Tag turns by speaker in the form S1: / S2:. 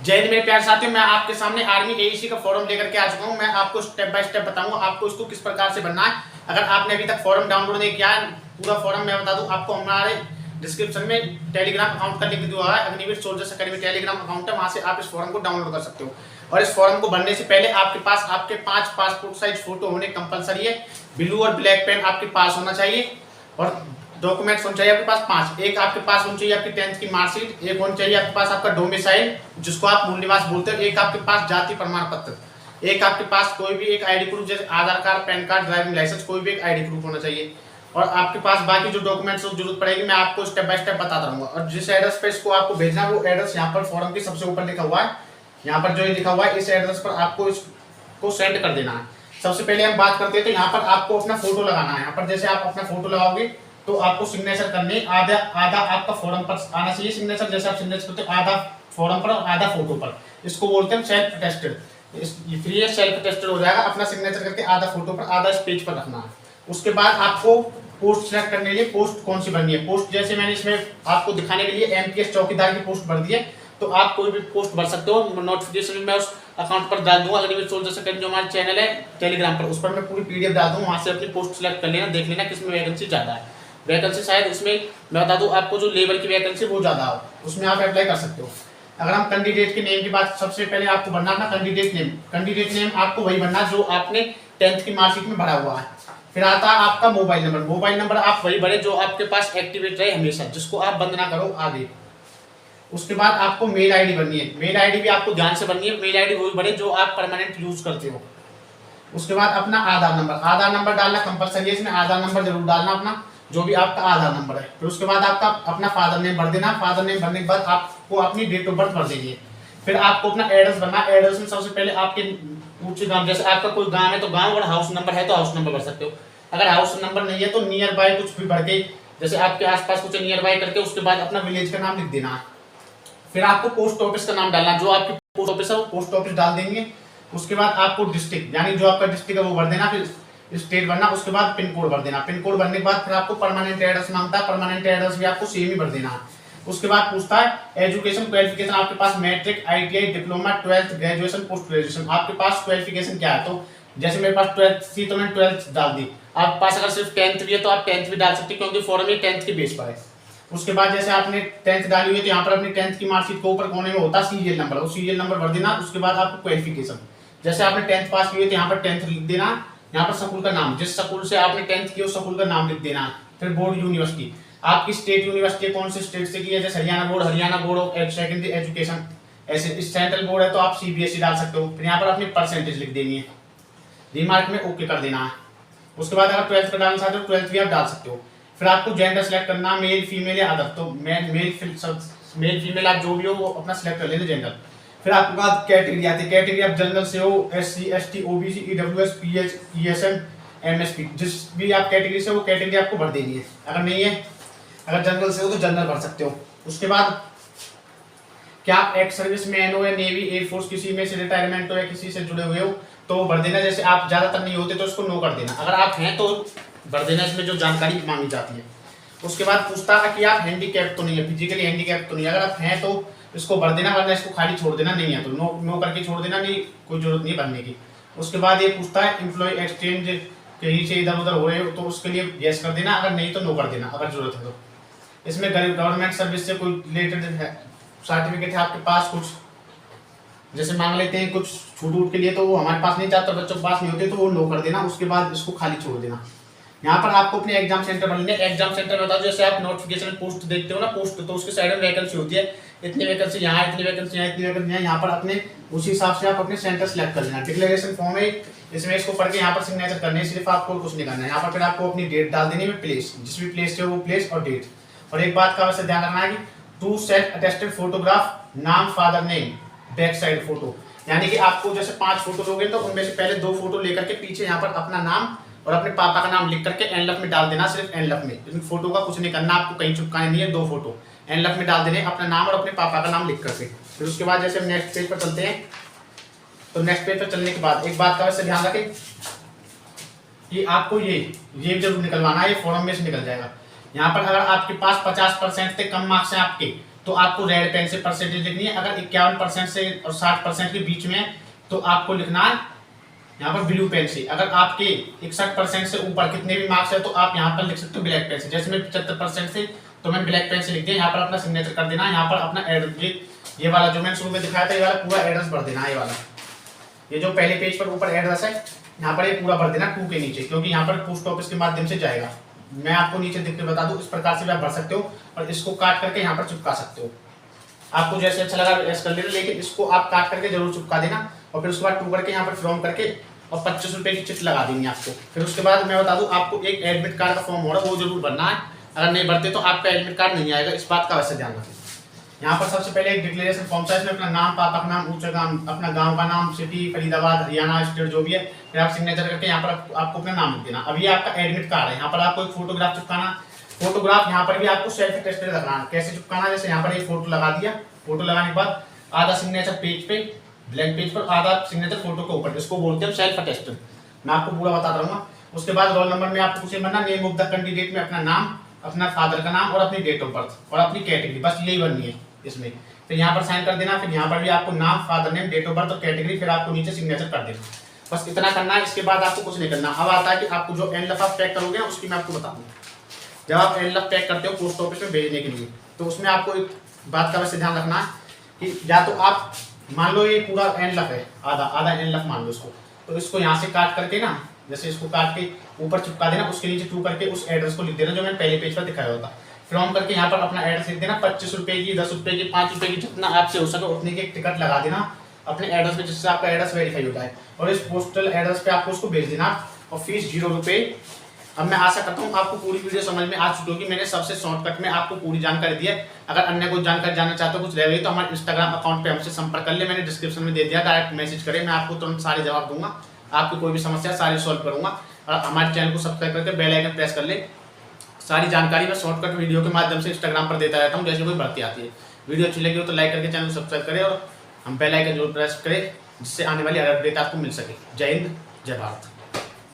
S1: जय हिंद मेरे प्यारे साथियों, मैं आपके सामने आर्मी एईसी का फॉर्म लेकर के आ चुका हूं। मैं आपको स्टेप बाय स्टेप बताऊंगा आपको इसको किस प्रकार से भरना है। अगर आपने अभी तक फॉर्म डाउनलोड नहीं किया है, पूरा फॉर्म मैं बता दूं आपको। हमारे डिस्क्रिप्शन में टेलीग्राम अकाउंट का लिंक दिया हुआ है। Agniveer soldiers academy Telegram account है, वहां से आप इस फॉर्म को डाउनलोड कर सकते हो। और इस फॉर्म को भरने से पहले आपके पास आपके 5 पासपोर्ट साइज फोटो होने कंपलसरी है। ब्लू और ब्लैक पेन आपके पास होना चाहिए और डॉक्यूमेंट्स होने चाहिए आपके पास 5। एक आपके पास होनी चाहिए आपकी 10th की मार्कशीट, एक होनी चाहिए आपके पास आपका डोमिसाइल जिसको आप मूल निवास बोलते हो, एक आपके पास जाति प्रमाण पत्र, एक आपके पास कोई भी एक आईडी प्रूफ जैसे Aadhaar card, PAN card, driving licence, कोई भी एक आईडी प्रूफ होना चाहिए। और आपके पास बाकी जो डॉक्यूमेंट्स की जरूरत पड़ेगी मैं आपको स्टेप बाय स्टेप बताता रहूंगा। और जिस एड्रेस पे इसको आपको भेजना है वो एड्रेस यहाँ पर फॉर्म के सबसे ऊपर लिखा हुआ है। यहाँ पर जो ये लिखा हुआ है इस एड्रेस पर आपको इसको सेंड कर देना है। सबसे पहले हम बात करते हैं तो यहाँ पर आपको अपना फोटो लगाना है। यहाँ पर जैसे आप अपना फोटो लगाओगे तो आपको सिग्नेचर करने आधा आपका फॉर्म पर आना चाहिए सिग्नेचर। जैसे आप सिग्नेचर करते हो आधा फॉर्म पर और आधा फोटो पर, इसको बोलते हैं सेल्फ अटेस्टेड। फ्री है, सेल्फ अटेस्टेड हो जाएगा। अपना सिग्नेचर करके आधा फोटो पर आधा इस पेज पर रखना है। उसके बाद आपको पोस्ट सिलेक्ट करने के लिए पोस्ट कौन सी भरनी है। पोस्ट जैसे मैंने इसमें आपको दिखाने के लिए एमपीएस चौकीदार की पोस्ट भर दी है, तो आप कोई भी पोस्ट भर सकते हो। नोटिफिकेशन में उस अकाउंट पर डाल दूंगा। अग्निवीर सोल्जर्स अकेडमी जो हमारा चैनल है टेलीग्राम पर, उस पर मैं पूरी पीडीएफ डाल दूंगा। वहां से अपनी पोस्ट सिलेक्ट कर लेना, देख लेना किसमें वैकेंसी ज्यादा है। वैकेंसी शायद इसमें मैं बता दूं आपको जो लेवल की वैकेंसी वो ज्यादा हो, उसमें आप अप्लाई कर सकते हो। अगर हम कैंडिडेट के नेम की बात, सबसे पहले आपको भरना अपना कैंडिडेट नेम। कैंडिडेट नेम आपको वही भरना जो आपने 10th की मार्कशीट में भरा हुआ है। फिर आता है आपका मोबाइल नंबर। मोबाइल नंबर आप वही भरे जो आपके पास एक्टिवेट रहे हमेशा, जिसको आप बंद ना करो आगे। उसके बाद आपको मेल आईडी भरनी है। मेल आईडी भी आपको ध्यान से भरनी है। मेल आईडी वही भरे जो आप परमानेंट यूज करते हो। उसके बाद अपना आधार नंबर, आधार नंबर डालना कंपलसरी है इसमें। आधार नंबर जरूर डालना अपना, जो भी आपका आधार नंबर है। फिर उसके बाद आपका अपना फादर नेम भर देना। फादर नेम भरने के बाद आपको अपनी डेट ऑफ बर्थ भर देनी है। फिर आपको अपना एड्रेस भरना। एड्रेस में सबसे पहले आपके ऊंचे गांव, जैसे आपका कोई गांव है तो गांव, और हाउस नंबर है तो हाउस नंबर भर सकते हो। अगर हाउस नंबर नहीं है तो नियर बाय कुछ भी भर के, जैसे आपके आसपास कुछ नियर बाय करके उसके बाद अपना विलेज का नाम लिख देना है। फिर आपको पोस्ट ऑफिस का नाम डालना, जो आपकी पोस्ट ऑफिस है वो पोस्ट ऑफिस डाल देंगे। उसके बाद आपको डिस्ट्रिक्ट, यानी जो आपका डिस्ट्रिक्ट है वो भर देना। फिर स्टेट भरना। उसके बाद पिन कोड भर देना। पिन कोड भरने के बाद फिर आपको परमानेंट एड्रेस मांगता है। परमानेंट एड्रेस भी आपको सेम ही भर देना है। उसके बाद पूछता है एजुकेशन क्वालिफिकेशन, आपके पास matric, ITI, diploma, 12th, graduation, post graduation, आपके पास क्वालिफिकेशन क्या है। तो जैसे मेरे पास 12th थी तो मैंने 12th डाल दी। आपके पास अगर सिर्फ 10th भी है तो आप 10th भी डाल सकते हैं, क्योंकि फॉर्म ये 10th के बेस पर है। उसके बाद जैसे आपने 10th डाली हुई है तो यहाँ पर अपनी 10th की मार्कशीट के ऊपर कोने में होता है सीरियल नंबर, वो सीरियल नंबर भर देना। उसके बाद आपको क्वालिफिकेशन, जैसे आपने 10th पास की है तो यहाँ पर 10th लिख देना। यहाँ पर स्कूल का नाम, जिस स्कूल से आपने 10th की उस स्कूल का नाम लिख देना। फिर बोर्ड यूनिवर्सिटी, आपकी स्टेट यूनिवर्सिटी कौन से स्टेट से की है, जैसे Haryana board of secondary education. ऐसे सेंट्रल बोर्ड है तो आप सीबीएसई डाल सकते हो। फिर यहाँ पर अपनी परसेंटेज लिख देनी है, रिमार्क में ओके कर देना है। उसके बाद अगर 12th का डालना चाहते हो 12th भी आप डाल सकते हो। फिर आपको जेंडर सेलेक्ट करना, मेल, फीमेल या अदर। तो मेल फीमेल आप जो भी हो वो अपना सेलेक्ट कर लेना जेंडर। फिर आपके बाद कैटेगरी आती है। कैटेगरी आप जनरल से हो, SC, ST, OBC, EWS, pH, ESM, MSP, जिस भी आप कैटेगरी से वो कैटेगरी आपको भर देनी है। अगर नहीं है, अगर जनरल से हो तो जनरल भर सकते हो। उसके बाद क्या आप एक्स सर्विस मैन हो या नेवी, एयरफोर्स, किसी में से रिटायरमेंट हो या किसी से जुड़े हुए हो तो भर देना। जैसे आप ज्यादातर नहीं होते तो इसको नो कर देना। अगर आप हैं तो भर देना इसमें जो जानकारी मांगी जाती है। उसके बाद पूछता है कि आप हैंडीकैप तो नहीं है, फिजिकली हैंडीकैप तो नहीं है। अगर आप हैं तो इसको भर देना, वरना इसको खाली छोड़ देना। नहीं है तो नो नो करके छोड़ देना, नहीं कोई जरूरत नहीं भरने की। उसके बाद ये पूछता है एम्प्लॉय एक्सचेंज कहीं से इधर उधर हो रहे हो तो उसके लिए यस कर देना, अगर नहीं तो नो कर देना अगर जरूरत है तो। इसमें गवर्नमेंट सर्विस से कोई रिलेटेड सर्टिफिकेट है आपके पास कुछ, जैसे मांग लेते हैं कुछ छूट वूट के लिए, तो वो हमारे पास नहीं चाहते, बच्चों के पास नहीं होते तो वो नो कर देना। उसके बाद इसको खाली छोड़ देना। यहाँ पर आपको अपने एग्जाम सेंटर बनने, एग्जाम सेंटर बता दो। जैसे आप नोटिफिकेशन में पोस्ट देखते हो ना, पोस्ट तो उसके साइड में वैकेंसी होती है, इतनी वैकेंसी यहाँ, इतनी वैकेंसी यहाँ, इतनी वैकेंसी यहाँ। यहाँ पर अपने उसी हिसाब से आप अपने सेंटर सेलेक्ट कर लेना। डिक्लेरेशन फॉर्म है, इसमें इसको पढ़ के यहाँ पर सिग्नेचर करने है, सिर्फ आपको कुछ नहीं करना है। यहाँ पर फिर आपको अपनी डेट डाल देनी है, प्लेस, जिस भी प्लेस से वो प्लेस और डेट। और एक बात का वैसे ध्यान रखना है कि टू सेल्फ अटेस्टेड फोटोग्राफ, नाम, father name, back side photo. यानी कि आपको जैसे 5 फोटो लोगे तो उनमें से पहले 2 फोटो लेकर के पीछे यहाँ पर अपना नाम और अपने पापा का नाम लिख करके एनलफ में डाल देना। सिर्फ एनलफ में, इन फोटो का कुछ नहीं करना, आपको कहीं चिपकाने नहीं है। 2 फोटो एनलफ में डाल देने, अपना नाम और अपने पापा का नाम लिख करके। फिर उसके बाद जैसे हम नेक्स्ट पेज पर चलते हैं, तो नेक्स्ट पेज पर चलने के बाद एक बात का वैसे ध्यान रखें कि आपको ये जरूर निकलवाना है, ये फॉर्म में से निकल जाएगा। यहाँ पर अगर आपके पास 50% से कम मार्क्स हैं आपके तो आपको रेड पेन से परसेंटेज लिखनी है। अगर 51% से और 60% के बीच में है तो आपको लिखना है यहाँ पर ब्लू पेन से। अगर आपके 61% से ऊपर कितने भी मार्क्स है तो आप यहाँ पर लिख सकते हो ब्लैक पेन से। जैसे मैं 75% से तो मैं ब्लैक पेन से लिख दिया। यहाँ पर अपना सिग्नेचर कर देना, यहाँ पर अपना एड्रेस, ये वाला जो मैंने शुरू में दिखाया था ये वाला पूरा एड्रेस भर देना। ये वाला, ये जो पहले पेज पर ऊपर एड्रेस है यहाँ पर ये पूरा भर देना 2 के नीचे, क्योंकि यहाँ पर पोस्ट ऑफिस के माध्यम से जाएगा। मैं आपको नीचे देख के बता दूं, इस प्रकार से भी आप भर सकते हो और इसको काट करके यहाँ पर चिपका सकते हो। आपको जैसे अच्छा लगा वैसे कर लेना, लेकिन इसको आप काट करके जरूर चिपका देना। और फिर उसके बाद 2 करके यहाँ पर फ्रॉम करके और 25 रुपए की चिट लगा देंगे आपको। फिर उसके बाद मैं बता दूं आपको एक एडमिट कार्ड का फॉर्म हो रहा है वो जरूर भरना है। अगर नहीं भरते तो आपका एडमिट कार्ड नहीं आएगा, इस बात का वैसे ध्यान रखें। यहाँ पर सबसे पहले एक डिक्लेरेशन फॉर्म था, इसमें अपना नाम, पापा का नाम, ऊंचा नाम, अपना गांव का नाम, सिटी फरीदाबाद हरियाणा स्टेट जो भी है, फिर आप सिग्नेचर करके यहाँ पर आपको अपना नाम लिख देना। अभी आपका एडमिट कार्ड है, यहाँ पर आपको एक फोटोग्राफ चिपकाना। फोटोग्राफ यहाँ पर भी आपको सेल्फ अटेस्टेड रखना। कैसे चिपकाना, जैसे यहाँ पर एक फोटो लगा दिया, फोटो लगाने के बाद आधा सिग्नेचर पेज पे, ब्लैंक पेज पर, आधा सिग्नेचर फोटो के ऊपर, इसको बोलते हैं सेल्फ अटेस्टेड। मैं आपको पूरा बता रहूंगा। उसके बाद रोल नंबर में आपको कुछ बनना, नेम ऑफ द कैंडिडेट में अपना नाम, अपना फादर का नाम और अपनी डेट ऑफ बर्थ और अपनी कैटेगरी, बस यही बननी है इसमें। फिर यहाँ पर साइन कर देना। फिर यहाँ पर भी आपको नाम, father name, date of birth और कैटेगरी, फिर आपको नीचे सिग्नेचर कर देना। बस इतना करना है, इसके बाद आपको कुछ नहीं करना। अब आता है कि आपको जो एनवेलप आप पैक करोगे उसकी मैं आपको बता दूँ। जब आप एनवेलप पैक करते हो पोस्ट ऑफिस में भेजने के लिए, तो उसमें आपको एक बात का वैसे ध्यान रखना है कि या तो आप मान लो ये पूरा एनवेलप है, आधा एनवेलप मान लो इसको, तो इसको यहाँ से काट करके ना, जैसे इसको काट के ऊपर चिपका देना, उसके नीचे 2 करके उस एड्रेस को लिख देना जो मैंने पहले पेज पर दिखाया होता। फ्रॉम करके यहाँ पर अपना एड्रेस लिख देना, 25 रुपए की, 10 रुपए की, 5 रुपए की, जितना आपसे हो सके उतने की एक टिकट लगा देना अपने एड्रेस पे, जिससे आपका एड्रेस वेरीफाई होता है। और इस पोस्टल एड्रेस पे आपको उसको भेज देना और फीस 0 रुपए। अब मैं आशा करता हूँ आपको पूरी वीडियो समझ में आ चुकी होगी। मैंने सबसे शॉर्टकट में आपको पूरी जानकारी दी है। अगर अन्य कोई जानकारी जानना चाहते हो, कुछ रह गई, तो हमारे इंस्टाग्राम अकाउंट पे हमसे संपर्क कर ले, मैंने डिस्क्रिप्शन में दे दिया, डायरेक्ट मैसेज करें, मैं आपको तुरंत सारे जवाब दूंगा। आपकी कोई भी समस्या सारी सॉल्व करूंगा। और हमारे चैनल को सब्सक्राइब करके बेल आइकन प्रेस कर ले। सारी जानकारी मैं शॉर्टकट वीडियो के माध्यम से इंस्टाग्राम पर देता रहता हूँ, जैसे कोई भर्ती आती है। वीडियो अच्छी लगी हो तो लाइक करके चैनल को सब्सक्राइब करें और हम बेल आइकन जरूर प्रेस करें, जिससे आने वाली हर अपडेट आपको मिल सके। जय हिंद, जय भारत।